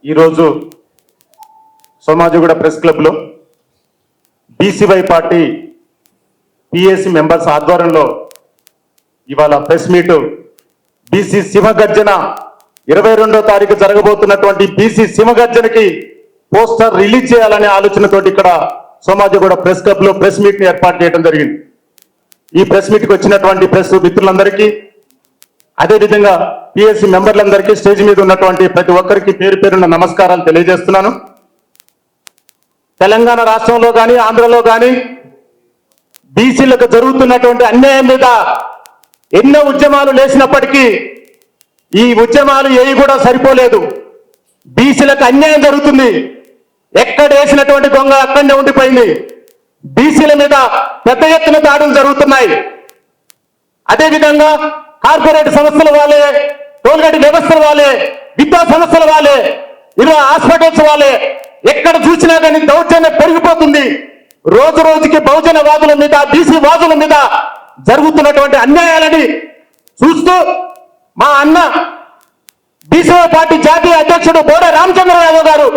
ఈరోజు సోమాజిగూడ ప్రెస్ క్లబ్లో BCY party PSC members ఆధ్వర్యంలో ఇవాళ ప్రెస్ మీట్ బీసీ సింహగర్జన 22వ తారీఖు జరగబోతున్నటువంటి బీసీ సింహగర్జనకి పోస్టర్ రిలీజ్ చేయాలనే ఆలోచనతోటి ఇక్కడ సోమాజిగూడ ప్రెస్ క్లబ్ లో ప్రెస్ మీట్ ని ఏర్పాటు చేయడం జరిగింది. ఈ ప్రెస్ మీట్ కి వచ్చినటువంటి ప్రెస్ మిత్రులందరికీ అదేవిధంగా పిఎస్సి మెంబర్లందరికీ స్టేజ్ మీద ఉన్నటువంటి ప్రతి ఒక్కరికి పేరు పేరున్న నమస్కారాలు తెలియజేస్తున్నాను. తెలంగాణ రాష్ట్రంలో కానీ ఆంధ్రలో కానీ బీసీలకు జరుగుతున్నటువంటి అన్యాయం మీద ఎన్నో ఉద్యమాలు లేచినప్పటికీ ఈ ఉద్యమాలు ఏవి కూడా సరిపోలేదు. బీసీలకు అన్యాయం జరుగుతుంది. ఎక్కడ వేసినటువంటి దొంగ అక్కడనే ఉండిపోయింది. బీసీల మీద పెద్ద ఎత్తున దాడులు జరుగుతున్నాయి. అదేవిధంగా కార్పొరేట్ సంస్థల వాళ్ళే, టోల్గేట్ వ్యవస్థల వాళ్ళే, విద్యా సంస్థల వాళ్ళే, ఇలా హాస్పిటల్స్ వాళ్ళే ఎక్కడ చూసినా కానీ దౌర్జన్యం పెరిగిపోతుంది. రోజు రోజుకి బహుజన వాదుల మీద, బీసీ వాదుల మీద జరుగుతున్నటువంటి అన్యాయాలని చూస్తూ మా అన్న బీసీవై పార్టీ జాతీయ అధ్యక్షుడు బోడే రామచంద్ర యాదవ్ గారు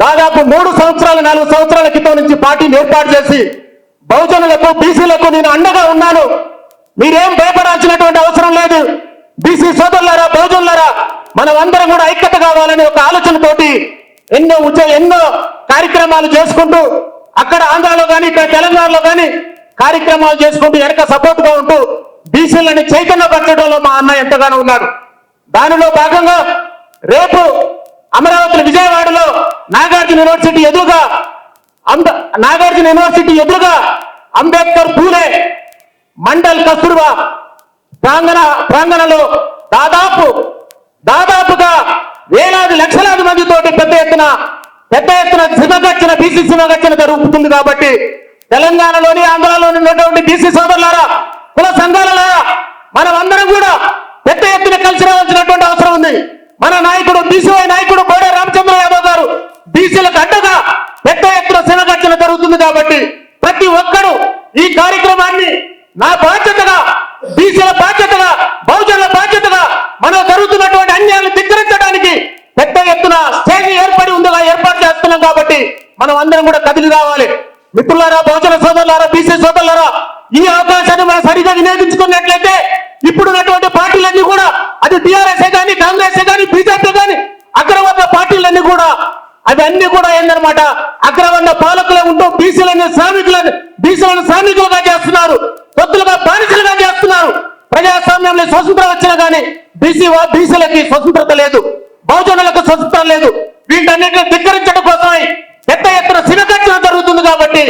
దాదాపు 3 సంవత్సరాలు 4 సంవత్సరాల క్రితం నుంచి పార్టీని ఏర్పాటు చేసి బహుజనులకు, బీసీలకు నేను అండగా ఉన్నాను, మీరేం భయపడాల్సినటువంటి అవసరం లేదు, బీసీ సోదరులారా, బహుజనులారా మనం అందరం కూడా ఐక్యత కావాలని ఒక ఆలోచనతోటి ఎన్నో కార్యక్రమాలు చేసుకుంటూ అక్కడ ఆంధ్రాలో కానీ ఇక్కడ తెలంగాణలో కానీ కార్యక్రమాలు చేసుకుంటూ వెనక సపోర్ట్ గా ఉంటూ బీసీలని చైతన్యపరచడంలో మా అన్న ఎంతగానో ఉన్నాడు. దానిలో భాగంగా రేపు అమరావతి విజయవాడలో నాగార్జున యూనివర్సిటీ ఎదురుగా అంబేద్కర్ పూలే మండల్ కస్తూర్బా ప్రాంగణంలో దాదాపుగా వేలాది లక్షలాది మందితోటి పెద్ద ఎత్తున సింహగర్జన, బీసీ సింహగర్జన జరుగుతుంది. కాబట్టి తెలంగాణలోని ఆంధ్రలోని ఉన్నటువంటి బీసీ సోదరులారా, కుల సంఘాలలారా మనం అందరం కూడా పెద్ద ఎత్తున కలిసి రావాల్సినటువంటి అవసరం ఉంది. మన నాయకుడు బీసీవై నాయకుడు బోడే రామచంద్ర యాదవ్ గారు బీసీలకు అడ్డగా పెద్ద ఎత్తున సింహగర్జన జరుగుతుంది. కాబట్టి ప్రతి ఒక్కరూ ఈ కార్యక్రమాన్ని నా బాధ్యతగా, బీసీల బాధ్యతగా, బహుజనుల బాధ్యతగా మనం జరుగుతున్నటువంటి అన్యాయాలు ధిక్కరించడానికి పెద్ద ఎత్తున స్టేజ్ ఏర్పాటు చేస్తున్నాం. కాబట్టి మనం అందరం కూడా కదిలి రావాలి. మిత్రులారా, బహుజన సోదరులారా, బీసీ సోదరులారా, ఈ అవకాశాన్ని మనం సరిగా వినియోగించుకున్నట్లయితే ఇప్పుడున్నటువంటి పార్టీలన్నీ కూడా, అది టీఆర్ఎస్ కానీ, కాంగ్రెస్ కానీ, బీజేపీ కానీ, అగ్రవర్ణ పార్టీలన్నీ కూడా అవన్నీ కూడా ఏందనమాట అగ్రవర్ణ పాలకులే ఉంటూ బీసీలను శ్రామికులుగా చేస్తున్నారు, పొత్తులుగా బానిసలుగా చేస్తున్నారు. ప్రజాస్వామ్యంలో స్వతంత్రం వచ్చినా కానీ బీసీలకి స్వతంత్రత లేదు, బహుజనులకు స్వతంత్రం లేదు. వీటన్నిటిని ధిక్కరించడం కోసమై పెద్ద ఎత్తున సింహగర్జన జరుగుతుంది. కాబట్టి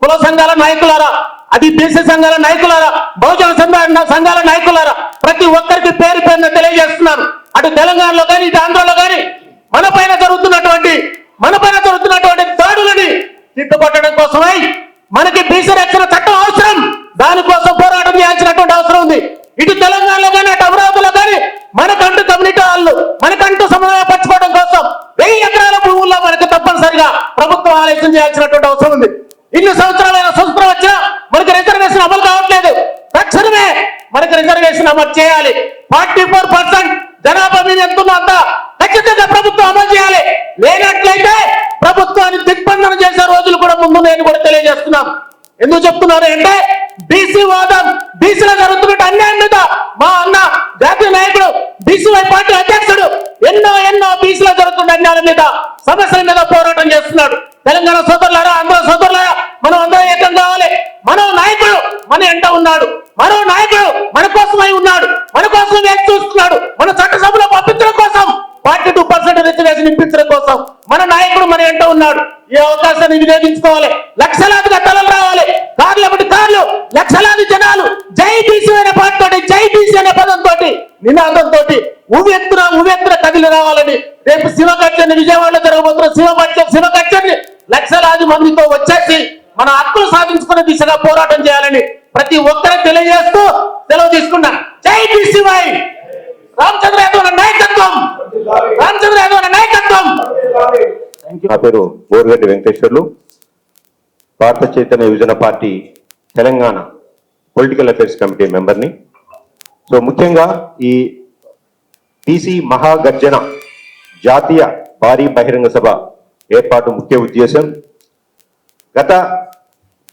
కుల సంఘాల నాయకులారా, అది బీసీ సంఘాల నాయకులారా, బహుజన సంఘాల నాయకులారా, ప్రతి ఒక్కరికి పేరు పేరున తెలియజేస్తున్నారు. అటు తెలంగాణలో కానీ, ఇటు ఆంధ్రలో కానీ మన పైన జరుగుతున్నటువంటి దాడులని తిట్టుకొట్టడం కోసమై మనకి బీసీ రక్షణ చట్టం అవసరం. దానికోసం పోరాటం చేయాల్సినటువంటి అవసరం ఉంది. ఇటు తెలంగాణలో కానీ, అటు అమరావతిలో కానీ మనకంటూ కమ్యూనిటీ హాళ్ళు, మనకంటూ సమన్వయపరచుకోవడం కోసం 1000 ఎకరాల భూముల్లో మనకు తప్పనిసరిగా ప్రభుత్వం ఆలోచన చేయాల్సినటువంటి అవసరం ఉంది. ఇన్ని సంవత్సరాలైన స్వతంత్రం వచ్చినా మనకి రిజర్వేషన్ అమలు కావట్లేదు. తక్షణమే మనకి రిజర్వేషన్ అమలు చేయాలి. 44% జనాభా మీద ఎంతున్నా అంత ఖచ్చితంగా ప్రభుత్వం అమలు చేయాలి. లేనట్లయితే ప్రభుత్వాన్ని దిగ్బంధనం చేసే రోజులు కూడా ముందు నేను కూడా తెలియజేస్తున్నాను. ఎందుకు చెప్తున్నారు అంటే బీసీ వాదం, బీసీలో జరుగుతున్న అన్యాయం మీద మా అన్న జాతీయ నాయకుడు, బీసీవై పార్టీ అధ్యక్షుడు ఎన్నో బీసీలో జరుగుతున్న అన్యాయాల మీద, సమస్యల మీద పోరాటం చేస్తున్నాడు. తెలంగాణ సోదరులారా, ఆంధ్ర సోదరులారా, మనం అందరం ఏకం కావాలి. మనో నాయకుడు మన ఎంట ఉన్నాడు, మరో నాయకుడు మన కోసమై ఉన్నాడు, మన కోసం వేచి చూస్తున్నాడు. మన చట్టసభలో పంపించడం కోసం, 42% రిజర్వేషన్ ఇప్పించడం కోసం మన నాయకుడు మన ఎంట ఉన్నాడు. ఈ అవకాశాన్ని వినియోగించుకోవాలి. లక్షలాదిగా తలలు రావాలి. కార్లు లక్షలాది జనాలు జై బీసీ అనే పాటతో, జై బీసీ అనే పదంతో, నినాదంతో ఉవ్వెత్తున కదిలి రావాలని రేపు సింహగర్జన విజయవాడలో జరగబోతున్న సింహగర్జన్ని లక్షలాది మందితో వచ్చేసి మన హక్కులు సాధించుకునే దిశగా పోరాటం చేయాలని ప్రతి ఒక్కరూ తెలియజేస్తూ సెలవు తీసుకున్నా. జై బీసీవై, రామచంద్ర యాదవ్ నాయకత్వం, రామచంద్ర యాదవ్ నాయకత్వం. నా పేరు బోర్గడ్డి Venkateswarlu, Bharata Chaitanya Yuvajana party Telangana political affairs committee మెంబర్ని. సో ముఖ్యంగా ఈ బీసీ మహాగర్జన జాతీయ భారీ బహిరంగ సభ ఏర్పాటు ముఖ్య ఉద్దేశం గత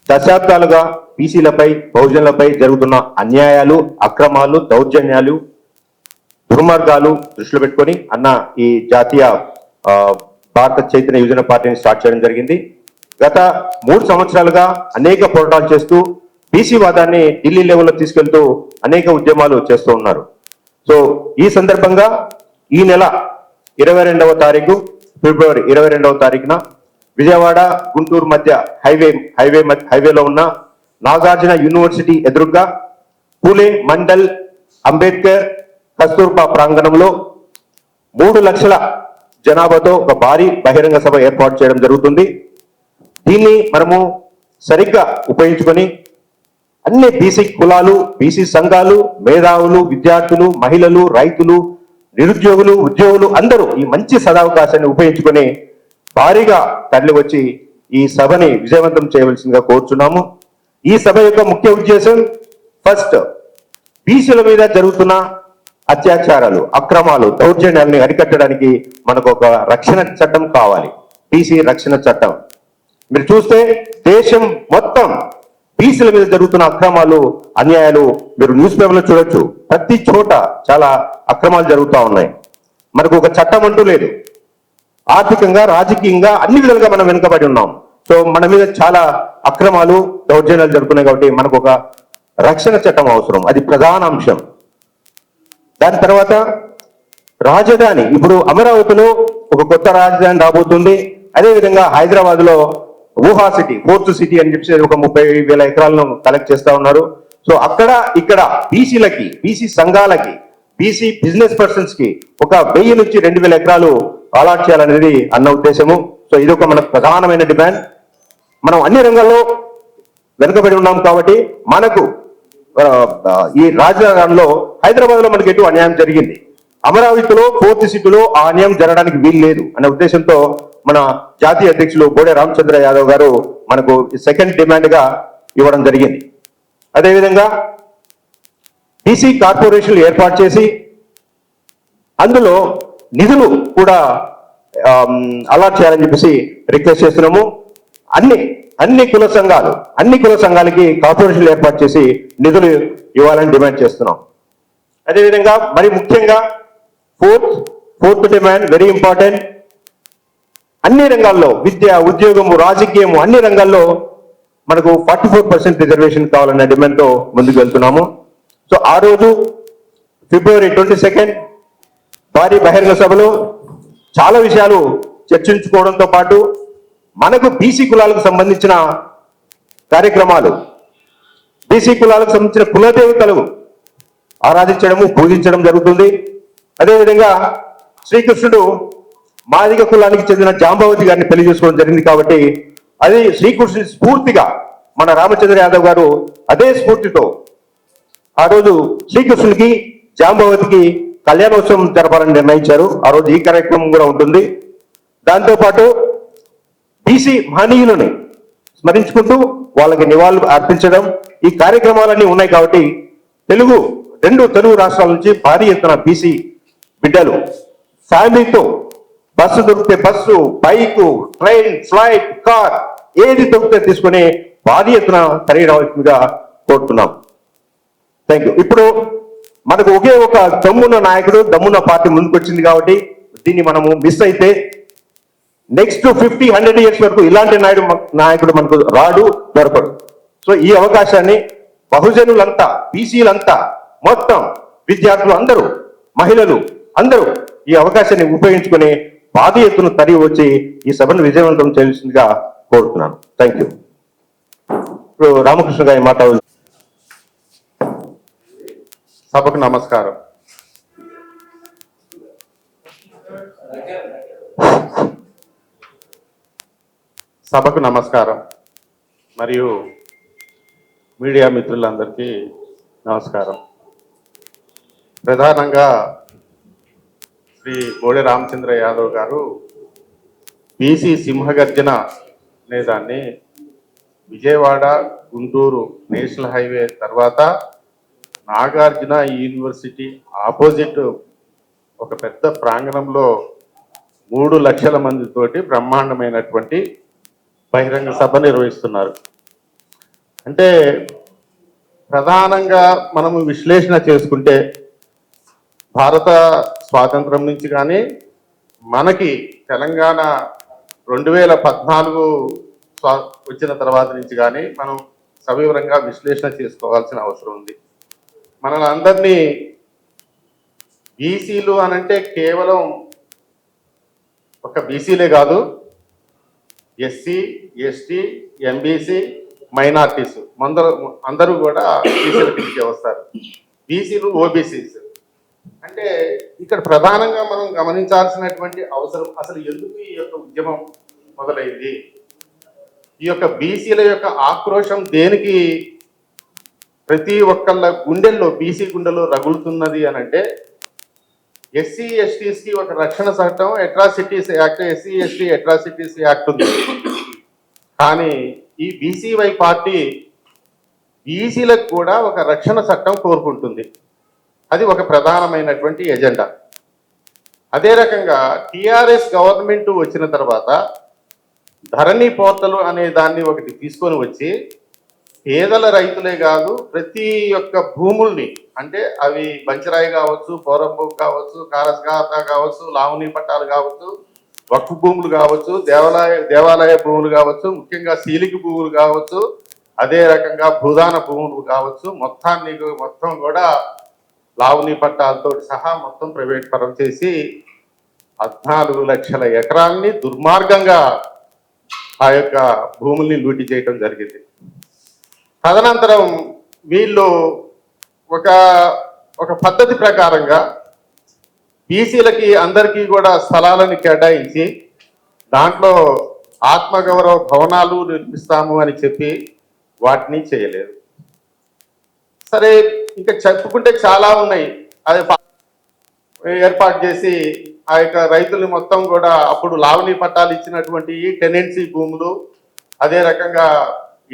దశాబ్దాలుగా బీసీలపై బహుజనులపై జరుగుతున్న అన్యాయాలు, అక్రమాలు, దౌర్జన్యాలు, దుర్మార్గాలు దృష్టిలో పెట్టుకొని అన్న ఈ జాతీయ భారత చైతన్య యువజన పార్టీని స్టార్ట్ చేయడం జరిగింది. గత 3 సంవత్సరాలుగా అనేక పోరాటాలు చేస్తూ బీసీ వాదాన్ని ఢిల్లీ లెవెల్లో తీసుకెళ్తూ అనేక ఉద్యమాలు చేస్తూ ఉన్నారు. సో ఈ సందర్భంగా ఈ నెల 22వ తారీఖు ఫిబ్రవరి 22వ తారీఖున విజయవాడ గుంటూరు మధ్య హైవేలో ఉన్న నాగార్జున యూనివర్సిటీ ఎదురుగా పూలే మండల్ అంబేద్కర్ కస్తూర్బా ప్రాంగణంలో 3 లక్షల జనాభాతో ఒక భారీ బహిరంగ సభ ఏర్పాటు చేయడం జరుగుతుంది. దీన్ని మనము సరిగ్గా ఉపయోగించుకొని అన్ని బీసీ కులాలు, బీసీ సంఘాలు, మేధావులు, విద్యార్థులు, మహిళలు, రైతులు, నిరుద్యోగులు, ఉద్యోగులు అందరూ ఈ మంచి సదావకాశాన్ని ఉపయోగించుకొని భారీగా తరలి వచ్చి ఈ సభని విజయవంతం చేయవలసిందిగా కోరుచున్నాము. ఈ సభ యొక్క ముఖ్య ఉద్దేశం ఫస్ట్ బీసీల మీద జరుగుతున్న అత్యాచారాలు, అక్రమాలు, దౌర్జన్యాలని అరికట్టడానికి మనకు ఒక రక్షణ చట్టం కావాలి. బీసీ రక్షణ చట్టం. మీరు చూస్తే దేశం మొత్తం బీసీల మీద జరుగుతున్న అక్రమాలు, అన్యాయాలు మీరు న్యూస్ పేపర్లో చూడొచ్చు. ప్రతి చోట చాలా అక్రమాలు జరుగుతూ ఉన్నాయి. మనకు ఒక చట్టం అంటూ లేదు. ఆర్థికంగా, రాజకీయంగా అన్ని విధాలుగా మనం వెనుకబడి ఉన్నాం. సో మన మీద చాలా అక్రమాలు, దౌర్జన్యాలు జరుగుతున్నాయి కాబట్టి మనకు ఒక రక్షణ చట్టం అవసరం. అది ప్రధాన అంశం. దాని తర్వాత రాజధాని, ఇప్పుడు అమరావతిలో ఒక కొత్త రాజధాని రాబోతుంది. అదేవిధంగా హైదరాబాద్ లో ఊహా సిటీ, 4th సిటీ అని చెప్పి ఒక 30,000 ఎకరాలను కలెక్ట్ చేస్తా ఉన్నారు. సో అక్కడ ఇక్కడ బీసీలకి, బీసీ సంఘాలకి, బీసీ బిజినెస్ పర్సన్స్ కి ఒక 1000 నుంచి 2000 ఎకరాలు అలాట్ చేయాలనేది అన్న ఉద్దేశము. సో ఇది ఒక మన ప్రధానమైన డిమాండ్. మనం అన్ని రంగాల్లో వెనుకబడి ఉన్నాం కాబట్టి మనకు ఈ రాజధానిలో హైదరాబాద్ లో మనకి ఎటు అన్యాయం జరిగింది, అమరావతిలో 4th సిటీలో ఆ అన్యాయం జరగడానికి వీలు లేదు అనే ఉద్దేశంతో మన జాతీయ అధ్యక్షులు బోడే రామచంద్ర యాదవ్ గారు మనకు సెకండ్ డిమాండ్ గా ఇవ్వడం జరిగింది. అదేవిధంగా బీసీ కార్పొరేషన్లు ఏర్పాటు చేసి అందులో నిధులు కూడా అలాట్ చేయాలని చెప్పేసి రిక్వెస్ట్ చేస్తున్నాము. అన్ని కుల సంఘాలకి కార్పొరేషన్లు ఏర్పాటు చేసి నిధులు ఇవ్వాలని డిమాండ్ చేస్తున్నాం. అదేవిధంగా మరి ముఖ్యంగా ఫోర్త్ డిమాండ్ వెరీ ఇంపార్టెంట్. అన్ని రంగాల్లో విద్య, ఉద్యోగము, రాజకీయము అన్ని రంగాల్లో మనకు 44% రిజర్వేషన్ కావాలన్న డిమాండ్తో ముందుకు వెళ్తున్నాము. సో ఆ రోజు ఫిబ్రవరి 22 భారీ బహిరంగ సభలో చాలా విషయాలు చర్చించుకోవడంతో పాటు మనకు బీసీ కులాలకు సంబంధించిన కార్యక్రమాలు, బీసీ కులాలకు సంబంధించిన కులదేవతలు ఆరాధించడము, పూజించడం జరుగుతుంది. అదేవిధంగా శ్రీకృష్ణుడు మాదిగ కులానికి చెందిన జాంబవతి గారిని పెళ్లి చేసుకోవడం జరిగింది కాబట్టి అది శ్రీకృష్ణుని స్ఫూర్తిగా మన రామచంద్ర యాదవ్ గారు అదే స్ఫూర్తితో ఆ రోజు శ్రీకృష్ణునికి, జాంబవతికి కళ్యాణోత్సవం జరపాలని నిర్ణయించారు. ఆ రోజు ఈ కార్యక్రమం కూడా ఉంటుంది. దాంతోపాటు బీసీ మహనీయులని స్మరించుకుంటూ వాళ్ళకి నివాళులు అర్పించడం ఈ కార్యక్రమాలన్నీ ఉన్నాయి కాబట్టి రెండు తెలుగు రాష్ట్రాల నుంచి భారీ ఎత్తున బీసీ బిడ్డలు ఫ్యామిలీతో బస్సు దొరికితే bus, bike, train, flight, car ఏది దొరికితే తీసుకుని భారీ ఎత్తున తరలి రావాల్సిందిగా కోరుతున్నాం. Thank you. ఇప్పుడు మనకు ఒకే ఒక దమ్మున్న నాయకుడు, దమ్మున్న పార్టీ ముందుకు వచ్చింది కాబట్టి దీన్ని మనము మిస్ అయితే నెక్స్ట్ 50-100 ఇయర్స్ వరకు ఇలాంటి నాయకుడు మనకు రాడు, దొరకడు. సో ఈ అవకాశాన్ని బహుజనులంతా, బీసీలంతా, మొత్తం విద్యార్థులు అందరూ, మహిళలు అందరూ ఈ అవకాశాన్ని ఉపయోగించుకుని భారీ ఎత్తున తరలి వచ్చి ఈ సభను విజయవంతం చేయాల్సిందిగా కోరుతున్నాను. Thank you. ఇప్పుడు రామకృష్ణ గారి మాట్లాడు. సభకు నమస్కారం. సభకు నమస్కారం మరియు మీడియా మిత్రులందరికీ నమస్కారం. ప్రధానంగా శ్రీ బోడే రామచంద్ర యాదవ్ గారు బీసీ సింహగర్జన అనే దాన్ని విజయవాడ గుంటూరు నేషనల్ హైవే తర్వాత నాగార్జున యూనివర్సిటీ ఆపోజిట్ ఒక పెద్ద ప్రాంగణంలో 3 లక్షల మందితోటి బ్రహ్మాండమైనటువంటి బహిరంగ సభ నిర్వహిస్తున్నారు. అంటే ప్రధానంగా మనము విశ్లేషణ చేసుకుంటే భారత స్వాతంత్రం నుంచి కానీ మనకి తెలంగాణ 2014 వచ్చిన తర్వాత నుంచి కానీ మనం సవివరంగా విశ్లేషణ చేసుకోవాల్సిన అవసరం ఉంది. మనలందరినీ బీసీలు అనంటే కేవలం ఒక బీసీలే కాదు, ఎస్సీ, ఎస్టీ, ఎంబీసీ, మైనార్టీస్ అందరూ కూడా బీసీల కిందకే వస్తారు. బీసీలు, ఓబీసీస్ అంటే ఇక్కడ ప్రధానంగా మనం గమనించాల్సినటువంటి అవసరం అసలు ఎందుకు ఈ యొక్క ఉద్యమం మొదలైంది, ఈ యొక్క బీసీల యొక్క ఆక్రోశం దేనికి ప్రతి ఒక్కళ్ళ గుండెల్లో బీసీ గుండెల్లో రగులుతున్నది అని అంటే ఎస్సీ ఎస్టీస్కి ఒక రక్షణ చట్టం atrocities act, SC ST atrocities act ఉంది. కానీ ఈ బీసీవై పార్టీ బీసీలకు కూడా ఒక రక్షణ చట్టం కోరుకుంటుంది. అది ఒక ప్రధానమైనటువంటి ఎజెండా. అదే రకంగా టిఆర్ఎస్ గవర్నమెంట్ వచ్చిన తర్వాత ధరణి పోర్టల్ అనే దాన్ని ఒకటి తీసుకొని వచ్చి పేదల రైతులే కాదు ప్రతి ఒక్క భూముల్ని, అంటే అవి బంచరాయి కావచ్చు, పోరంబు కావచ్చు, కారస్గాత కావచ్చు, లావణి పట్టాలు కావచ్చు, వక్ఫ్ భూములు కావచ్చు, దేవాలయ భూములు కావచ్చు, ముఖ్యంగా శీలికి భూములు కావచ్చు, అదే రకంగా భూదాన భూములు కావచ్చు, మొత్తం కూడా లావణి పట్టాలతో సహా మొత్తం ప్రైవేట్ పరం చేసి 14 లక్షల ఎకరాలని దుర్మార్గంగా ఆ యొక్క భూముల్ని లూటి చేయటం జరిగింది. తదనంతరం వీళ్ళు ఒక పద్ధతి ప్రకారంగా బీసీలకి అందరికీ కూడా స్థలాలను కేటాయించి దాంట్లో ఆత్మగౌరవ భవనాలు నిర్మిస్తాము అని చెప్పి వాటిని చేయలేదు. సరే, ఇంకా చెప్పుకుంటే చాలా ఉన్నాయి. అది ఏర్పాటు చేసి ఆ యొక్క రైతుల్ని మొత్తం కూడా అప్పుడు లావణి పట్టాలు ఇచ్చినటువంటి టెనెన్సీ భూములు, అదే రకంగా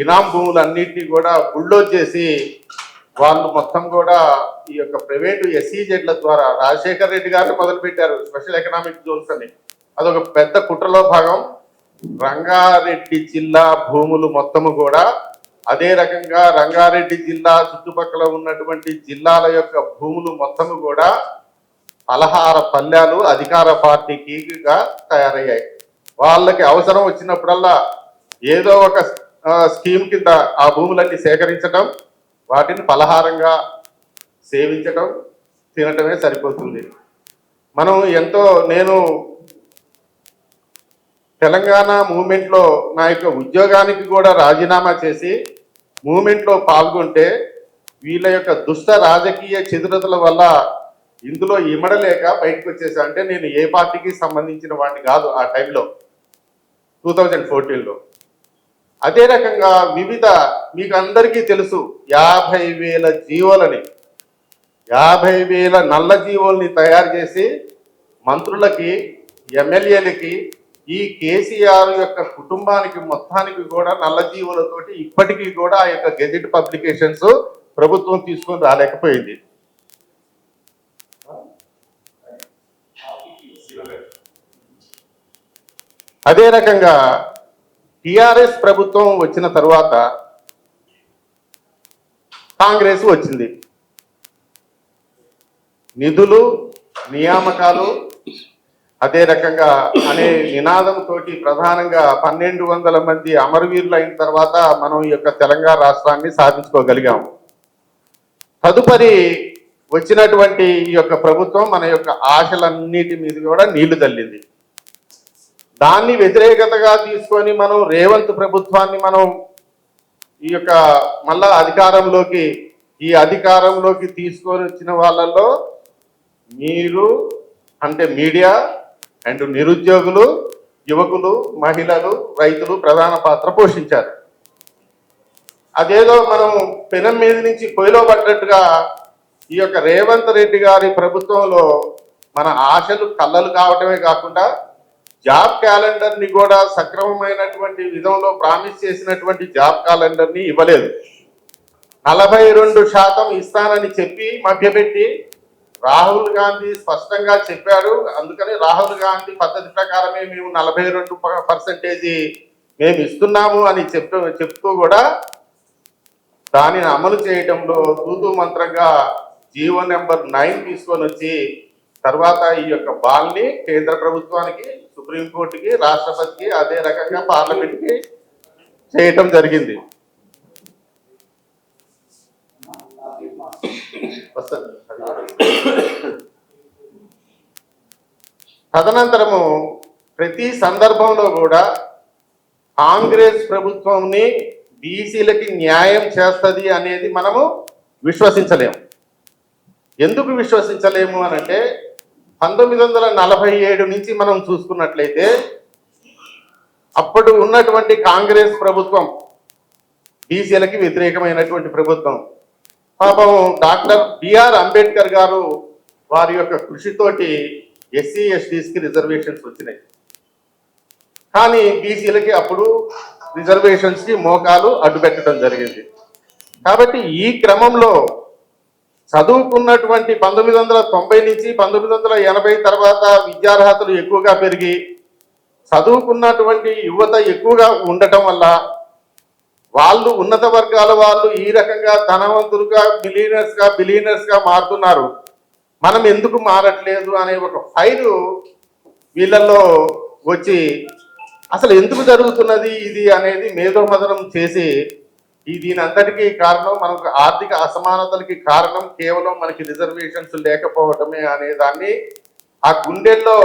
ఇనాం భూములు అన్నింటినీ కూడా బుల్డోజ్ చేసి వాళ్ళు మొత్తం కూడా ఈ యొక్క ప్రైవేటు ఎస్సీజెడ్ల ద్వారా రాజశేఖర్ రెడ్డి గారు మొదలుపెట్టారు స్పెషల్ ఎకనామిక్ జోన్స్ అని. అదొక పెద్ద కుట్రలో భాగం. రంగారెడ్డి జిల్లా భూములు మొత్తము కూడా, అదే రకంగా రంగారెడ్డి జిల్లా చుట్టుపక్కల ఉన్నటువంటి జిల్లాల యొక్క భూములు మొత్తము కూడా 16 పల్లెలు అధికార పార్టీకిగా తయారయ్యాయి. వాళ్ళకి అవసరం వచ్చినప్పుడల్లా ఏదో ఒక స్కీమ్ కింద ఆ భూములన్నీ సేకరించడం, వాటిని పలహారంగా సేవించడం, తినటమే సరిపోతుంది. నేను తెలంగాణ మూవ్మెంట్లో నా యొక్క ఉద్యోగానికి కూడా రాజీనామా చేసి మూవ్మెంట్లో పాల్గొంటే వీళ్ళ యొక్క దుష్ట రాజకీయ చతురతల వల్ల ఇందులో ఇమడలేక బయటకు వచ్చేసా. అంటే నేను ఏ పార్టీకి సంబంధించిన వాడిని కాదు ఆ టైంలో 2014లో. అదే రకంగా మీకు అందరికీ తెలుసు 50,000 జీవోలని 50,000 నల్ల జీవోల్ని తయారు చేసి మంత్రులకి, ఎమ్మెల్యేలకి, ఈ కేసీఆర్ యొక్క కుటుంబానికి మొత్తానికి కూడా నల్ల జీవోలతోటి ఇప్పటికీ కూడా ఆ యొక్క గెజెట్ పబ్లికేషన్స్ ప్రభుత్వం తీసుకొని రాలేకపోయింది. అదే రకంగా టిఆర్ఎస్ ప్రభుత్వం వచ్చిన తర్వాత కాంగ్రెస్ వచ్చింది. నిధులు, నియామకాలు, అదే రకంగా అనే నినాదంతో ప్రధానంగా 1200 మంది అమరవీరులు అయిన తర్వాత మనం ఈ యొక్క తెలంగాణ రాష్ట్రాన్ని సాధించుకోగలిగాము. తదుపరి వచ్చినటువంటి ఈ యొక్క ప్రభుత్వం మన యొక్క ఆశలన్నిటి మీద కూడా నీళ్లు తల్లింది. దాన్ని వ్యతిరేకతగా తీసుకొని మనం రేవంత్ ప్రభుత్వాన్ని మనం ఈ యొక్క మళ్ళా అధికారంలోకి తీసుకొని వచ్చిన వాళ్ళల్లో మీరు అంటే మీడియా అండ్ నిరుద్యోగులు, యువకులు, మహిళలు, రైతులు ప్రధాన పాత్ర పోషించారు. అదేదో మనం పెనం మీద నుంచి పొయ్యిలో పడ్డట్టుగా ఈ యొక్క రేవంత్ రెడ్డి గారి ప్రభుత్వంలో మన ఆశలు కళ్ళలు కావటమే కాకుండా జాబ్ క్యాలెండర్ని కూడా సక్రమమైనటువంటి విధంలో ప్రామిస్ చేసినటువంటి జాబ్ క్యాలెండర్ని ఇవ్వలేదు. 42% ఇస్తానని చెప్పి మభ్యపెట్టి రాహుల్ గాంధీ స్పష్టంగా చెప్పాడు. అందుకని రాహుల్ గాంధీ పద్ధతి ప్రకారమే మేము 42% మేము ఇస్తున్నాము అని చెప్తూ కూడా దానిని అమలు చేయడంలో తూతూ మంత్రంగా జీవో నెంబర్ 9 తీసుకొని వచ్చి తర్వాత ఈ యొక్క బాల్ని కేంద్ర ప్రభుత్వానికి, సుప్రీంకోర్టుకి, రాష్ట్రపతికి, అదే రకంగా పార్లమెంట్కి చేయటం జరిగింది. తదనంతరము ప్రతి సందర్భంలో కూడా కాంగ్రెస్ ప్రభుత్వంని బీసీలకి న్యాయం చేస్తుంది అనేది మనము విశ్వసించలేము. ఎందుకు విశ్వసించలేము అనంటే 1947 నుంచి మనం చూసుకున్నట్లయితే అప్పుడు ఉన్నటువంటి కాంగ్రెస్ ప్రభుత్వం బీసీలకి వ్యతిరేకమైనటువంటి ప్రభుత్వం. పాపం డాక్టర్ బిఆర్ అంబేద్కర్ గారు వారి యొక్క కృషితోటి ఎస్సీ ఎస్టీస్కి రిజర్వేషన్స్ వచ్చినాయి. కానీ బీసీలకి అప్పుడు రిజర్వేషన్స్కి మోకాలు అడ్డుపెట్టడం జరిగింది. కాబట్టి ఈ క్రమంలో చదువుకున్నటువంటి 1990 నుంచి 1980 తర్వాత విద్యార్హతలు ఎక్కువగా పెరిగి చదువుకున్నటువంటి యువత ఎక్కువగా ఉండటం వల్ల వాళ్ళు ఉన్నత వర్గాల వాళ్ళు ఈ రకంగా ధనవంతులుగా బిలియనర్స్గా మారుతున్నారు. మనం ఎందుకు మారట్లేదు అనే ఒక ఫైర్ వీళ్ళల్లో వచ్చి అసలు ఎందుకు జరుగుతున్నది ఇది అనేది మేధోమథనం చేసి దీని అంతటికీ కారణం మనకు ఆర్థిక అసమానతలకి కారణం కేవలం మనకి రిజర్వేషన్స్ లేకపోవటమే అనే దాన్ని ఆ గుండెల్లో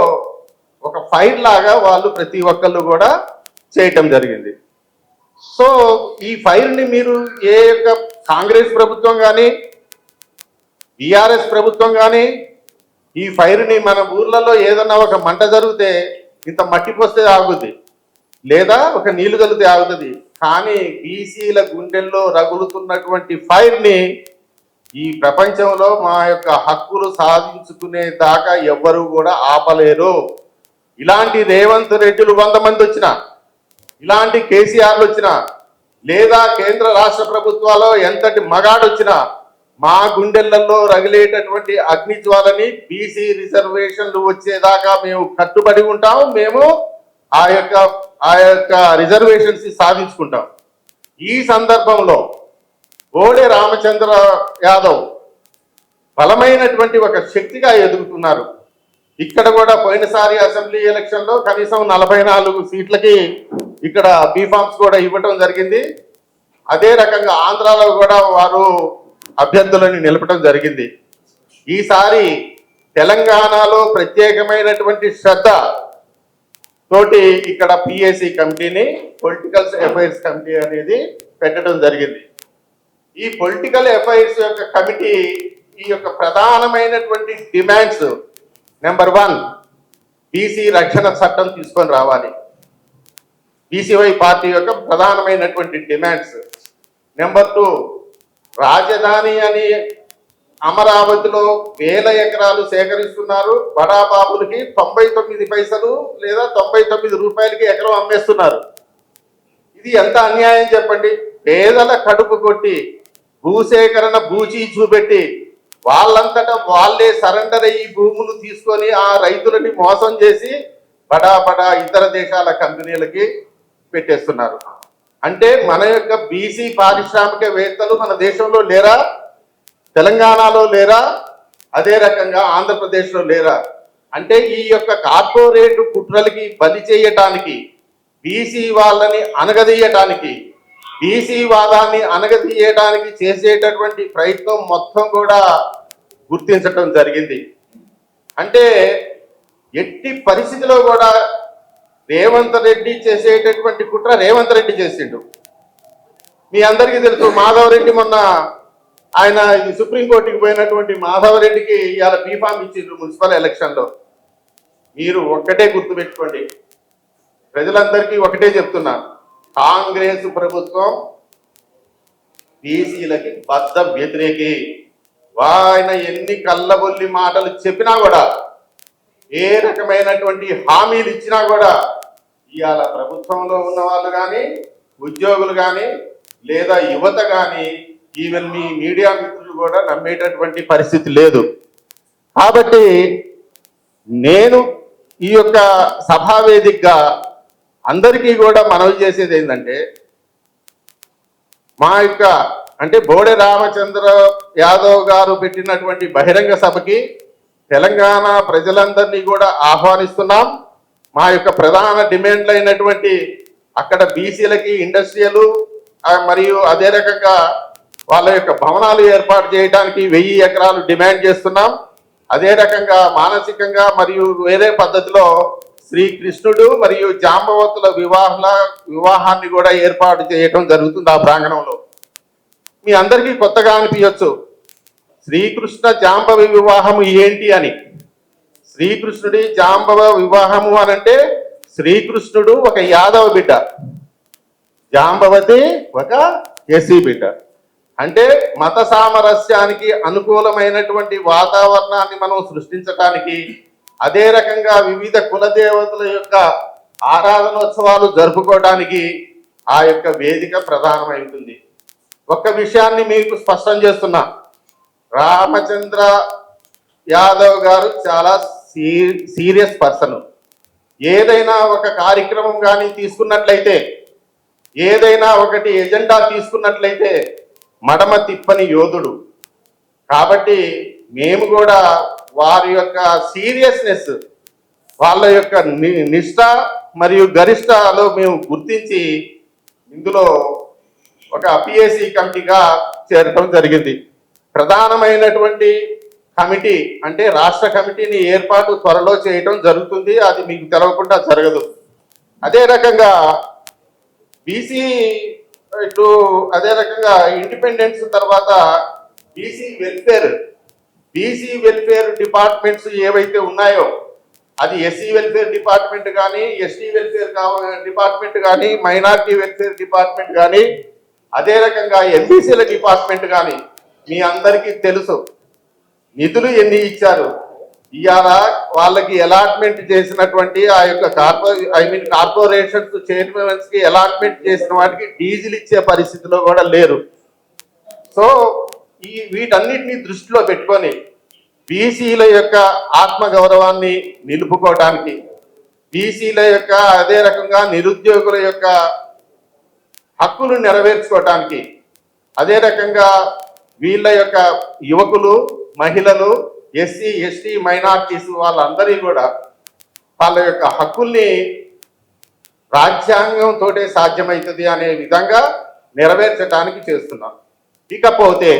ఒక ఫైర్ లాగా వాళ్ళు ప్రతి ఒక్కళ్ళు కూడా చేయటం జరిగింది. సో ఈ ఫైర్ని మీరు ఏ యొక్క కాంగ్రెస్ ప్రభుత్వం కానీ బీఆర్ఎస్ ప్రభుత్వం కానీ ఈ ఫైర్ని మన ఊర్లలో ఏదన్నా ఒక మంట జరిగితే ఇంత మట్టి పోస్తే ఆగుద్ది, లేదా ఒక నీళ్లు కలిగితే ఆగుతుంది. కానీ బీసీల గుండెల్లో రగులుతున్నటువంటి ఫైర్ని ఈ ప్రపంచంలో మా యొక్క హక్కులు సాధించుకునే దాకా ఎవ్వరూ కూడా ఆపలేరు. ఇలాంటి రేవంత్ రెడ్డిలు 100 మంది వచ్చినా, ఇలాంటి కేసీఆర్లు వచ్చినా, లేదా కేంద్ర రాష్ట్ర ప్రభుత్వాల్లో ఎంతటి మగాడు వచ్చినా మా గుండెళ్లలో రగిలేటటువంటి అగ్ని జ్వాలని బీసీ రిజర్వేషన్లు వచ్చేదాకా మేము కట్టుబడి ఉంటాం. మేము ఆ యొక్క రిజర్వేషన్స్ సాధించుకుంటాం. ఈ సందర్భంలో ఓడే రామచంద్ర యాదవ్ బలమైనటువంటి ఒక శక్తిగా ఎదుగుతున్నారు. ఇక్కడ కూడా పోయినసారి అసెంబ్లీ ఎలక్షన్లో కనీసం 44 సీట్లకి ఇక్కడ బీఫామ్స్ కూడా ఇవ్వటం జరిగింది. అదే రకంగా ఆంధ్రాలో కూడా వారు అభ్యర్థులని నిలపడం జరిగింది. ఈసారి తెలంగాణలో ప్రత్యేకమైనటువంటి శ్రద్ధ తోటి ఇక్కడ పిఎస్సి కమిటీని, పొలిటికల్ అఫైర్స్ కమిటీ అనేది పెట్టడం జరిగింది. ఈ పొలిటికల్ అఫైర్స్ యొక్క కమిటీ ఈ యొక్క ప్రధానమైనటువంటి డిమాండ్స్, నెంబర్ 1 బీసీ రక్షణ చట్టం తీసుకొని రావాలి. బీసీవై పార్టీ యొక్క ప్రధానమైనటువంటి డిమాండ్స్. నెంబర్ 2 రాజధాని అని అమరావతిలో 1000 ఎకరాలు సేకరిస్తున్నారు. బడాబాబులకి 99 పైసలు లేదా 99 రూపాయలకి ఎకరం అమ్మేస్తున్నారు. ఇది ఎంత అన్యాయం చెప్పండి. పేదల కడుపు కొట్టి భూసేకరణ బూచి చూపెట్టి వాళ్ళంతటా వాళ్ళే సరెండర్ అయ్యి భూములు తీసుకొని ఆ రైతులని మోసం చేసి బడా ఇతర దేశాల కంపెనీలకి పెట్టేస్తున్నారు. అంటే మన యొక్క బీసీ పారిశ్రామికవేత్తలు మన దేశంలో లేరా? తెలంగాణలో లేరా? అదే రకంగా ఆంధ్రప్రదేశ్లో లేరా? అంటే ఈ యొక్క కార్పొరేట్ కుట్రలకి బలి చేయటానికి, బీసీ వాళ్ళని అనగదీయటానికి, బీసీ వాదాన్ని అనగదీయడానికి చేసేటటువంటి ప్రయత్నం మొత్తం కూడా గుర్తించటం జరిగింది. అంటే ఎట్టి పరిస్థితిలో కూడా రేవంత్ రెడ్డి చేసేటటువంటి కుట్ర రేవంత్ రెడ్డి చేసిండు. మీ అందరికీ తెలుసు, మాధవరెడ్డి మొన్న ఆయన సుప్రీంకోర్టుకి పోయినటువంటి మాధవరెడ్డికి ఇవాళ బీఫామ్ ఇచ్చిండ్రు మున్సిపల్ ఎలక్షన్లో. మీరు ఒక్కటే గుర్తుపెట్టుకోండి, ప్రజలందరికీ ఒకటే చెప్తున్నా, కాంగ్రెస్ ప్రభుత్వం బీసీలకి బద్ద వ్యతిరేకి. ఆయన ఎన్ని కళ్ళబొల్లి మాటలు చెప్పినా కూడా, ఏ రకమైనటువంటి హామీలు ఇచ్చినా కూడా ఇవాళ ప్రభుత్వంలో ఉన్న వాళ్ళు కానీ, ఉద్యోగులు కానీ, లేదా యువత కానీ, ఈవెన్ మీ మీడియా మిత్రులు కూడా నమ్మేటటువంటి పరిస్థితి లేదు. కాబట్టి నేను ఈ యొక్క సభావేదికగా అందరికీ కూడా మనవి చేసేది ఏంటంటే, మా యొక్క అంటే బోడె రామచంద్ర యాదవ్ గారు పెట్టినటువంటి బహిరంగ సభకి తెలంగాణ ప్రజలందరినీ కూడా ఆహ్వానిస్తున్నాం. మా యొక్క ప్రధాన డిమాండ్లు అయినటువంటి అక్కడ బీసీలకి ఇండస్ట్రియల్ మరియు అదే రకంగా వాళ్ళ యొక్క భవనాలు ఏర్పాటు చేయడానికి 1000 ఎకరాలు డిమాండ్ చేస్తున్నాం. అదే రకంగా మానసికంగా మరియు వేరే పద్ధతిలో శ్రీకృష్ణుడు మరియు జాంబవతుల వివాహాన్ని కూడా ఏర్పాటు చేయడం జరుగుతుంది ఆ ప్రాంగణంలో. మీ అందరికీ కొత్తగా అనిపించవచ్చు శ్రీకృష్ణ జాంబవి వివాహము ఏంటి అని. శ్రీకృష్ణుడి జాంబవ వివాహము అనంటే శ్రీకృష్ణుడు ఒక యాదవ బిడ్డ, జాంబవతి ఒక ఎస్సీ బిడ్డ. అంటే మత సామరస్యానికి అనుకూలమైనటువంటి వాతావరణాన్ని మనం సృష్టించడానికి, అదే రకంగా వివిధ కులదేవతల యొక్క ఆరాధనోత్సవాలు జరుపుకోవడానికి ఆ యొక్క వేదిక ప్రధానమైంటుంది. ఒక్క విషయాన్ని మీకు స్పష్టం చేస్తున్నా, రామచంద్ర యాదవ్ గారు చాలా సీరియస్ పర్సన్. ఏదైనా ఒక కార్యక్రమం కానీ తీసుకున్నట్లయితే, ఏదైనా ఒకటి ఎజెండా తీసుకున్నట్లయితే మడమ తిప్పని యోధుడు. కాబట్టి మేము కూడా వారి యొక్క సీరియస్నెస్, వాళ్ళ యొక్క నిష్ఠ మరియు గరిష్టలో మేము గుర్తించి ఇందులో ఒక పిఎస్సి కమిటీగా చేరడం జరిగింది. ప్రధానమైనటువంటి కమిటీ అంటే రాష్ట్ర కమిటీని ఏర్పాటు త్వరలో చేయడం జరుగుతుంది. అది మీకు తెలవకుండా జరగదు. అదే రకంగా బీసీ ఇటు అదే రకంగా ఇండిపెండెన్స్ తర్వాత బీసీ వెల్ఫేర్ డిపార్ట్మెంట్స్ ఏవైతే ఉన్నాయో, అది ఎస్సీ వెల్ఫేర్ డిపార్ట్మెంట్ కానీ, ఎస్టీ వెల్ఫేర్ డిపార్ట్మెంట్ కానీ, మైనారిటీ వెల్ఫేర్ డిపార్ట్మెంట్ కానీ, అదే రకంగా ఎంబీసీల డిపార్ట్మెంట్ కానీ మీ అందరికీ తెలుసు. నిధులు ఎన్ని ఇచ్చారు, ఇవాళ వాళ్ళకి అలాట్మెంట్ చేసినటువంటి ఆ యొక్క కార్పొరేషన్స్ చైర్మన్స్ కి అలాట్మెంట్ చేసిన వాటికి డీజిల్ ఇచ్చే పరిస్థితిలో కూడా లేరు. సో వీటన్నిటిని దృష్టిలో పెట్టుకొని బీసీల యొక్క ఆత్మగౌరవాన్ని నిలుపుకోవడానికి, బీసీల యొక్క అదే రకంగా నిరుద్యోగుల యొక్క హక్కులు నెరవేర్చుకోవటానికి, అదే రకంగా వీళ్ళ యొక్క యువకులు, మహిళలు, ఎస్సీ ఎస్టీ మైనార్టీస్ వాళ్ళందరి కూడా వాళ్ళ యొక్క హక్కుల్ని రాజ్యాంగంతో సాధ్యమవుతుంది అనే విధంగా నెరవేర్చడానికి చేస్తున్నాం. ఇకపోతే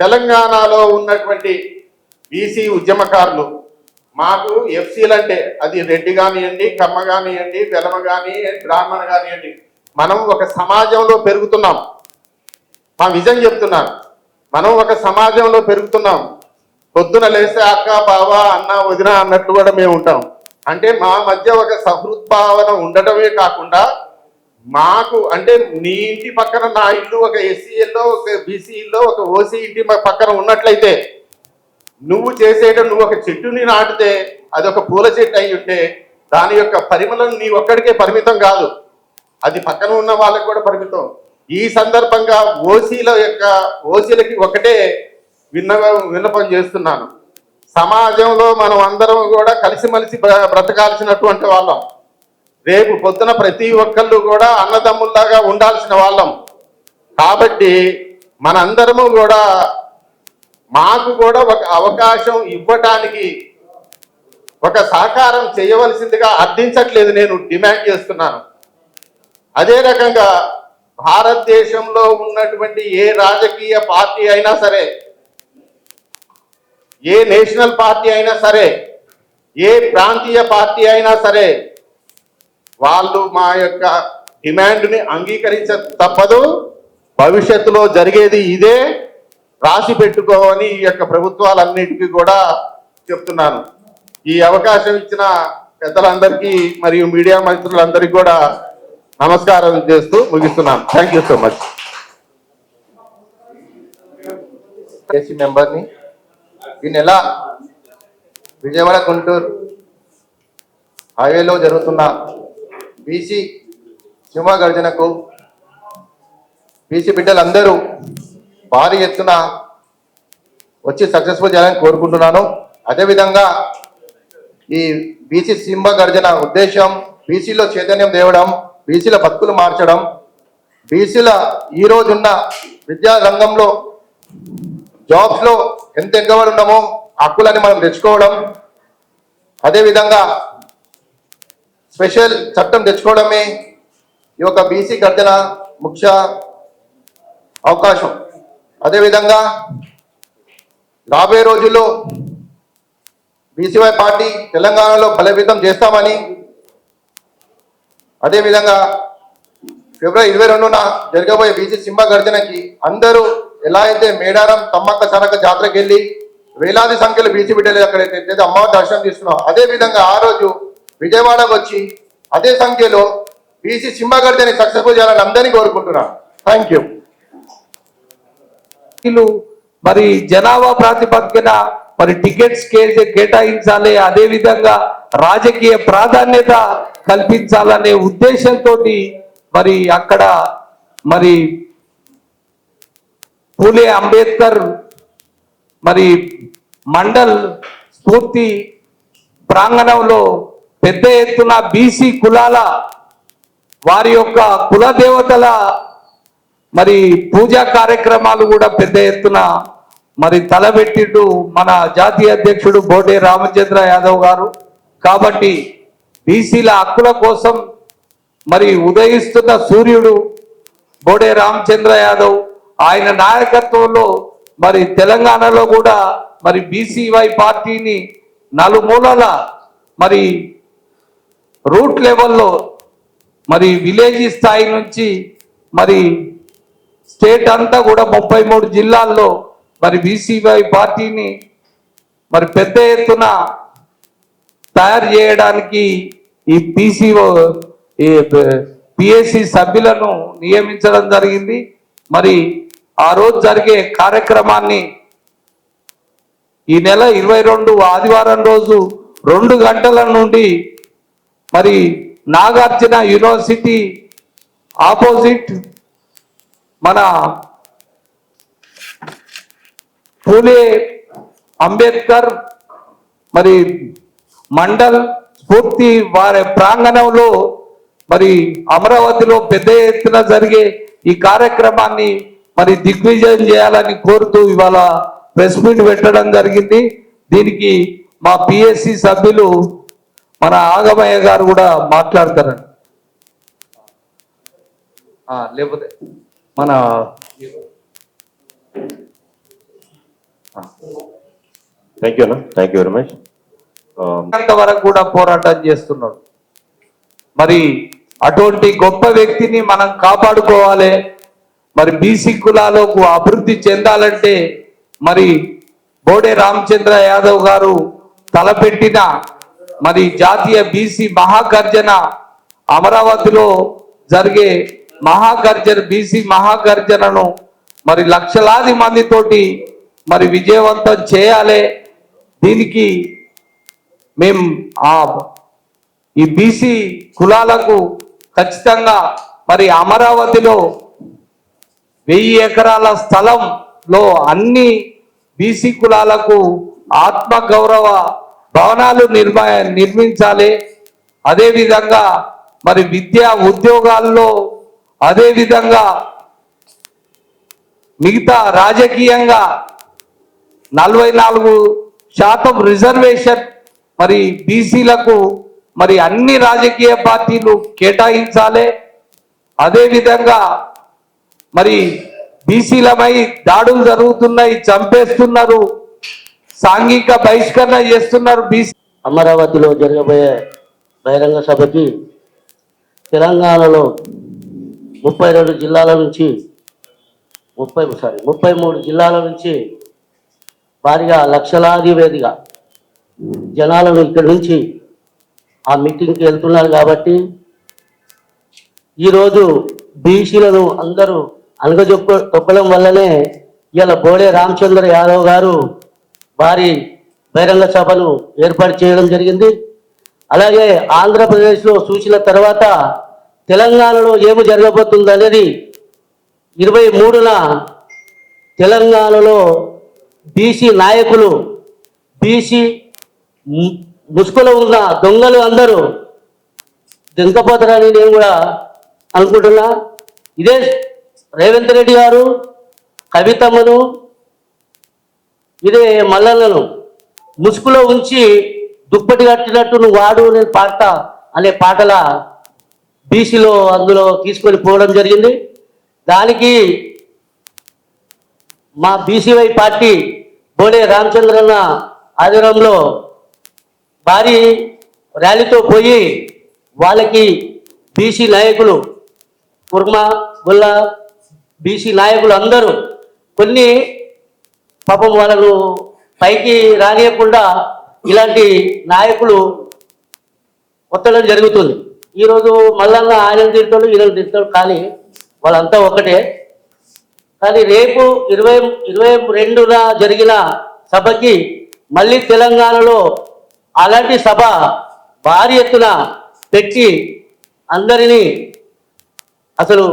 తెలంగాణలో ఉన్నటువంటి బీసీ ఉద్యమకారులు, మాకు ఎఫ్సీలు అంటే అది రెడ్డి కానివ్వండి, కమ్మ కానివ్వండి, వెలమ కానివ్వండి, బ్రాహ్మణ కానివ్వండి, మనం ఒక సమాజంలో పెరుగుతున్నాం. మా విజన్ చెప్తున్నాను, మనం ఒక సమాజంలో పెరుగుతున్నాం. పొద్దున లేస్తే అక్క, బావ, అన్న, వదిన అన్నట్లు కూడా మేము ఉంటాం. అంటే మా మధ్య ఒక సహృద్భావన ఉండటమే కాకుండా మాకు అంటే నీ ఇంటి పక్కన నా ఇల్లు ఒక ఎస్సీలో, ఒక బీసీలో, ఒక ఓసీ ఇంటి పక్కన ఉన్నట్లయితే నువ్వు నువ్వు ఒక చెట్టుని నాటితే అది ఒక పూల చెట్టు అయి ఉంటే దాని యొక్క పరిమళం నీ ఒక్కడికే పరిమితం కాదు, అది పక్కన ఉన్న వాళ్ళకి కూడా పరిమితం. ఈ సందర్భంగా ఓసీలకి ఒకటే విన్నపం చేస్తున్నాను. సమాజంలో మనం అందరం కూడా కలిసిమెలిసి బ్రతకాల్సినటువంటి వాళ్ళం. రేపు పొద్దున ప్రతి ఒక్కళ్ళు కూడా అన్నదమ్ముల్లాగా ఉండాల్సిన వాళ్ళం. కాబట్టి మనందరము కూడా మాకు కూడా ఒక అవకాశం ఇవ్వటానికి ఒక సహకారం చేయవలసిందిగా అర్థించట్లేదు, నేను డిమాండ్ చేస్తున్నాను. అదే రకంగా భారతదేశంలో ఉన్నటువంటి ఏ రాజకీయ పార్టీ అయినా సరే, ఏ నేషనల్ పార్టీ అయినా సరే, ఏ ప్రాంతీయ పార్టీ అయినా సరే, వాళ్ళు మా యొక్క డిమాండ్ని అంగీకరించ తప్పదు. భవిష్యత్తులో జరిగేది ఇదే, రాసి పెట్టుకోవని ఈ యొక్క ప్రభుత్వాలన్నిటికీ కూడా చెప్తున్నాను. ఈ అవకాశం ఇచ్చిన పెద్దలందరికీ మరియు మీడియా మంత్రులందరికీ కూడా నమస్కారం చేస్తూ ముగిస్తున్నాను. Thank you so much. AC మెంబర్ని ఈ నెల విజయవాడ గుంటూరు హైవేలో జరుగుతున్న బీసీ సింహ గర్జనకు బీసీ బిడ్డలందరూ భారీ ఎత్తున వచ్చి సక్సెస్ఫుల్ చేయాలని కోరుకుంటున్నాను. అదేవిధంగా ఈ బీసీ సింహ గర్జన ఉద్దేశం బీసీలో చైతన్యం తేవడం, బీసీల బతుకులు మార్చడం, బీసీల ఈ రోజున్న విద్యా రంగంలో జాబ్స్లో ఎంత ఎగ్గబడి ఉన్నామో హక్కులని మనం తెచ్చుకోవడం, అదేవిధంగా స్పెషల్ చట్టం తెచ్చుకోవడమే ఈ యొక్క బీసీ గర్జన ముఖ్య అవకాశం. అదేవిధంగా రాబోయే రోజుల్లో బీసీవై పార్టీ తెలంగాణలో బలోపేతం చేస్తామని, అదేవిధంగా ఫిబ్రవరి 22న జరగబోయే బీసీ సింహ గర్జనకి అందరూ ఎలా అయితే మేడారం తమ్మక్క సనక జాతరకి వెళ్ళి వేలాది సంఖ్యలో బీసీ బిడ్డలు అక్కడైతే అమ్మవారి దర్శనం తీసుకున్నాం, అదే విధంగా ఆ రోజు విజయవాడకు వచ్చి అదే సంఖ్యలో బీసీ సింహ గర్జన సక్సెస్ఫుల్ చేయాలని అందరినీ కోరుకుంటున్నాను. Thank you. మరి జనాభా ప్రాతిపదికన మరి టికెట్స్ కేటాయించాలి, అదే విధంగా రాజకీయ ప్రాధాన్యత కల్పించాలనే ఉద్దేశంతో మరి అక్కడ మరి పూలే అంబేద్కర్ మరి మండల్ స్ఫూర్తి ప్రాంగణంలో పెద్ద ఎత్తున బీసీ కులాల వారి యొక్క కుల దేవతల మరి పూజా కార్యక్రమాలు కూడా పెద్ద ఎత్తున మరి తలబెట్టిండు మన జాతీయ అధ్యక్షుడు బోడే రామచంద్ర యాదవ్ గారు. కాబట్టి బీసీల హక్కుల కోసం మరి ఉదయిస్తున్న సూర్యుడు బోడే రామచంద్ర యాదవ్, ఆయన నాయకత్వంలో మరి తెలంగాణలో కూడా మరి బీసీవై పార్టీని నలుమూలల మరి రూట్ లెవెల్లో మరి విలేజ్ స్థాయి నుంచి మరి స్టేట్ అంతా కూడా 33 జిల్లాల్లో మరి బీసీవై పార్టీని మరి పెద్ద ఎత్తున తయారు చేయడానికి ఈ పిఎస్సి సభ్యులను నియమించడం జరిగింది. మరి ఆ రోజు జరిగే కార్యక్రమాన్ని ఈ నెల 22 ఆదివారం రోజు 2 గంటల నుండి మరి నాగార్జున యూనివర్సిటీ ఆపోజిట్ మన పూలే అంబేద్కర్ మరి మండల్ స్ఫూర్తి వారి ప్రాంగణంలో మరి అమరావతిలో పెద్ద ఎత్తున జరిగే ఈ కార్యక్రమాన్ని మరి దిగ్విజయం చేయాలని కోరుతూ ఇవాళ ప్రెస్ మీట్ పెట్టడం జరిగింది. దీనికి మా పిఎస్సి సభ్యులు మన ఆగమయ్య గారు కూడా మాట్లాడతారండి. లేకపోతే మన థ్యాంక్ యూ అన్న, థ్యాంక్ యూ వెరీ మచ్. వరకు కూడా పోరాటం చేస్తున్నాడు. మరి అటువంటి గొప్ప వ్యక్తిని మనం కాపాడుకోవాలి. మరి బీసీ కులాలకు అభివృద్ధి చెందాలంటే మరి బోడే రామచంద్ర యాదవ్ గారు తలపెట్టిన మరి జాతీయ బీసీ మహాగర్జన, అమరావతిలో జరిగే మహాగర్జన బీసీ మహాగర్జనను మరి లక్షలాది మందితోటి మరి విజయవంతం చేయాలి. దీనికి మేము ఈ బీసీ కులాలకు ఖచ్చితంగా మరి అమరావతిలో 1000 ఎకరాల స్థలంలో అన్ని బీసీ కులాలకు ఆత్మగౌరవ భవనాలు నిర్మించాలి. అదేవిధంగా మరి విద్యా ఉద్యోగాల్లో, అదేవిధంగా మిగతా రాజకీయంగా 44% రిజర్వేషన్ మరి బీసీలకు మరి అన్ని రాజకీయ పార్టీలు కేటాయించాలి. అదేవిధంగా మరి బీసీలపై దాడులు జరుగుతున్నాయి, చంపేస్తున్నారు, సాంఘిక బహిష్కరణ చేస్తున్నారు. అమరావతిలో జరగబోయే బహిరంగ సభకి తెలంగాణలో 32 జిల్లాల నుంచి 33 జిల్లాల నుంచి భారీగా లక్షలాది వేదిగా జనాలను ఇక్కడి నుంచి ఆ మీటింగ్కి వెళ్తున్నారు. కాబట్టి ఈరోజు బీసీలను అందరూ తొక్కడం వల్లనే ఇలా బోడే రామచంద్ర యాదవ్ గారు భారీ బహిరంగ సభను ఏర్పాటు చేయడం జరిగింది. అలాగే ఆంధ్రప్రదేశ్లో చూసిన తర్వాత తెలంగాణలో ఏమి జరగబోతుంది అనేది 23న తెలంగాణలో బీసీ నాయకులు బీసీ ముసుగులో ఉన్న దొంగలు అందరూ దింకపోతారని నేను కూడా అనుకుంటున్నా. ఇదే రేవంత్ రెడ్డి గారు కవితమ్మను ఇదే మల్లన్నను ముసుగులో ఉంచి దుప్పటి కట్టినట్టు నువ్వు వాడు నేను పాడతా అనే పాటల బీసీలో అందులో తీసుకొని పోవడం జరిగింది. దానికి మా బీసీవై పార్టీ బోడే రామచంద్రన్న ఆధ్వర్యంలో భారీ ర్యాలీతో పోయి వాళ్ళకి బీసీ నాయకులు కుర్మా గుల్లా బీసీ నాయకులు అందరూ కొన్ని పాపం వాళ్ళను పైకి రానియకుండా ఇలాంటి నాయకులు కొత్తడం జరుగుతుంది. ఈరోజు మల్లన్న ఆయన తిడతాడు ఈయన తిడతాడు, కానీ వాళ్ళంతా ఒకటే. కానీ రేపు 22న జరిగిన సభకి మళ్ళీ తెలంగాణలో అలాంటి సభ భారీ ఎత్తున పెట్టి అందరినీ అసలు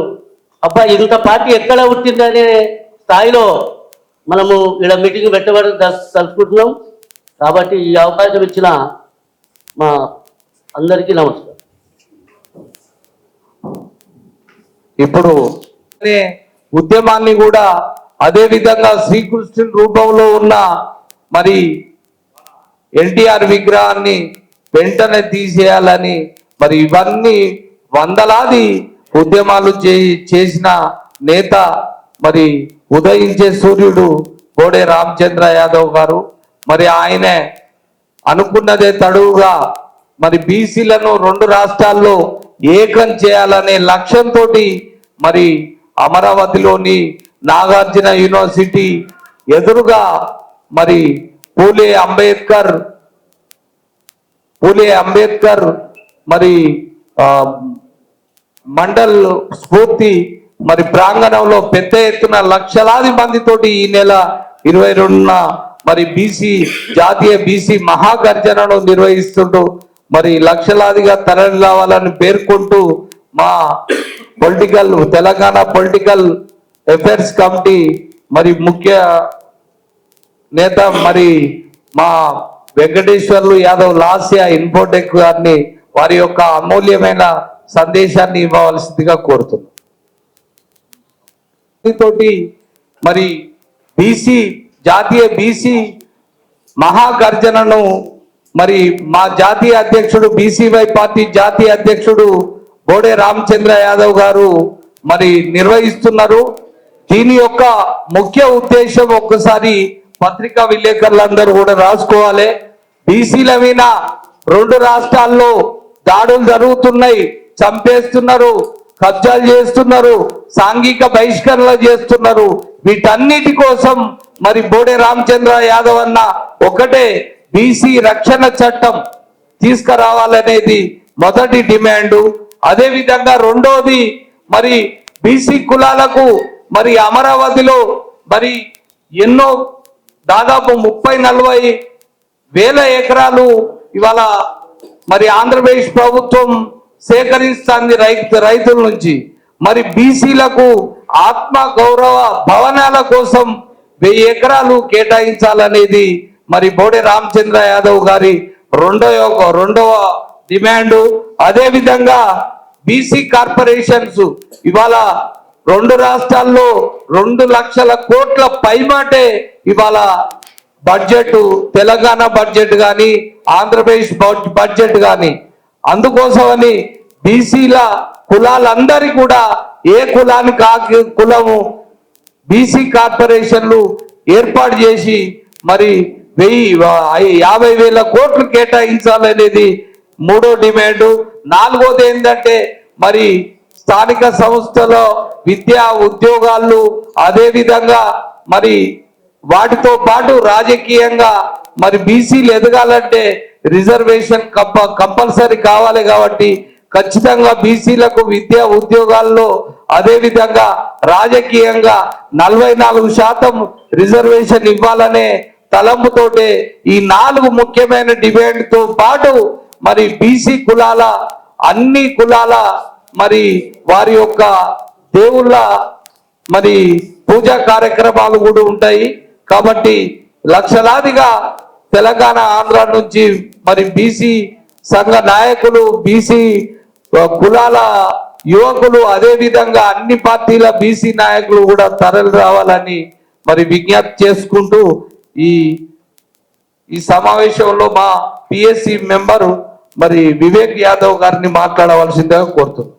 అబ్బా ఇంత పార్టీ ఎక్కడ పుట్టిందనే స్థాయిలో మనము ఇక్కడ మీటింగ్ పెట్టబడి తలుచుకుంటున్నాం. కాబట్టి ఈ అవకాశం ఇచ్చిన మా అందరికీ నమస్కారం. ఇప్పుడు ఉద్యమాన్ని కూడా అదే విధంగా శ్రీకృష్ణుని రూపంలో ఉన్న మరి ఎన్టీఆర్ విగ్రహాన్ని వెంటనే తీసేయాలని మరి ఇవన్నీ వందలాది ఉద్యమాలు చేసిన నేత మరి ఉదయించే సూర్యుడు బోడే రామచంద్ర యాదవ్ గారు. మరి ఆయనే అనుకున్నదే తడువుగా మరి బీసీలను 2 రాష్ట్రాల్లో ఏకం చేయాలనే లక్ష్యంతో మరి అమరావతిలోని నాగార్జున యూనివర్సిటీ ఎదురుగా మరి పూలే అంబేద్కర్ మరి మండల్ స్ఫూర్తి మరి ప్రాంగణంలో పెద్ద ఎత్తున లక్షలాది మందితోటి ఈ నెల 22న మరి జాతీయ బీసీ మహాగర్జనను నిర్వహిస్తుంటూ మరి లక్షలాదిగా తరలి రావాలని పేర్కొంటూ మా తెలంగాణ పొలిటికల్ అఫైర్స్ కమిటీ మరి ముఖ్య నేత మరి మా వెంకటేశ్వర్లు యాదవ్ లాస్య ఇన్ఫోటెక్ గారిని వారి యొక్క అమూల్యమైన సందేశాన్ని ఇవ్వవలసిందిగా కోరుతున్నాం. తోటి మరి జాతీయ బీసీ మహాగర్జనను మరి మా జాతీయ అధ్యక్షుడు బీసీవై పార్టీ జాతీయ అధ్యక్షుడు బోడే రామచంద్ర యాదవ్ గారు మరి నిర్వహిస్తున్నారు. దీని యొక్క ముఖ్య ఉద్దేశం ఒక్కసారి పత్రికా విలేకరులందరూ కూడా రాసుకోవాలి. బీసీల మీద 2 రాష్ట్రాల్లో దాడులు జరుగుతున్నాయి, చంపేస్తున్నారు, కబ్జాలు చేస్తున్నారు, సాంఘిక బహిష్కరణలు చేస్తున్నారు. వీటన్నిటి కోసం మరి బోడే రామచంద్ర యాదవ్ అన్న ఒకటే బీసీ రక్షణ చట్టం తీసుకురావాలనేది మొదటి డిమాండ్. అదే విధంగా రెండోది మరి బీసీ కులాలకు మరి అమరావతిలో మరి ఎన్నో దాదాపు 30-40 వేల ఎకరాలు ఇవాళ మరి ఆంధ్రప్రదేశ్ ప్రభుత్వం సేకరిస్తుంది రైతుల నుంచి. మరి బీసీలకు ఆత్మ గౌరవ భవనాల కోసం 1000 ఎకరాలు కేటాయించాలనేది మరి బోడే రామచంద్ర యాదవ్ గారి రెండవ డిమాండ్. అదే విధంగా బీసీ కార్పొరేషన్స్ ఇవాళ 2 రాష్ట్రాల్లో 2 లక్షల కోట్ల పైమాటే ఇవాళ బడ్జెట్, తెలంగాణ బడ్జెట్ కానీ ఆంధ్రప్రదేశ్ బడ్జెట్ కానీ. అందుకోసమని బీసీల కులాలందరి కూడా ఏ కులానికి కులము బీసీ కార్పొరేషన్లు ఏర్పాటు చేసి మరి 50,000 కోట్లు కేటాయించాలనేది 3వ డిమాండ్. 4వది ఏంటంటే మరి స్థానిక సంస్థలో విద్యా ఉద్యోగాలు, అదే విధంగా మరి వాటితో పాటు రాజకీయంగా మరి బీసీలు ఎదగాలంటే రిజర్వేషన్ కంపల్సరీ కావాలి. కాబట్టి ఖచ్చితంగా బీసీలకు విద్యా ఉద్యోగాల్లో అదే విధంగా రాజకీయంగా 44% రిజర్వేషన్ ఇవ్వాలనే తలంపుతోటే ఈ 4 ముఖ్యమైన డిమాండ్తో పాటు మరి బీసీ కులాల అన్ని కులాల మరి వారి యొక్క దేవుళ్ళ మరి పూజా కార్యక్రమాలు కూడా ఉంటాయి. కాబట్టి లక్షలాదిగా తెలంగాణ ఆంధ్ర నుంచి మరి బీసీ సంఘ నాయకులు, బీసీ కులాల యువకులు, అదే విధంగా అన్ని పార్టీల బీసీ నాయకులు కూడా తరలి రావాలని మరి విజ్ఞప్తి చేసుకుంటూ ఈ సమావేశంలో మా పిఎస్సి మెంబరు మరి వివేక్ యాదవ్ గారిని మాట్లాడవలసిందిగా కోరుతున్నాను.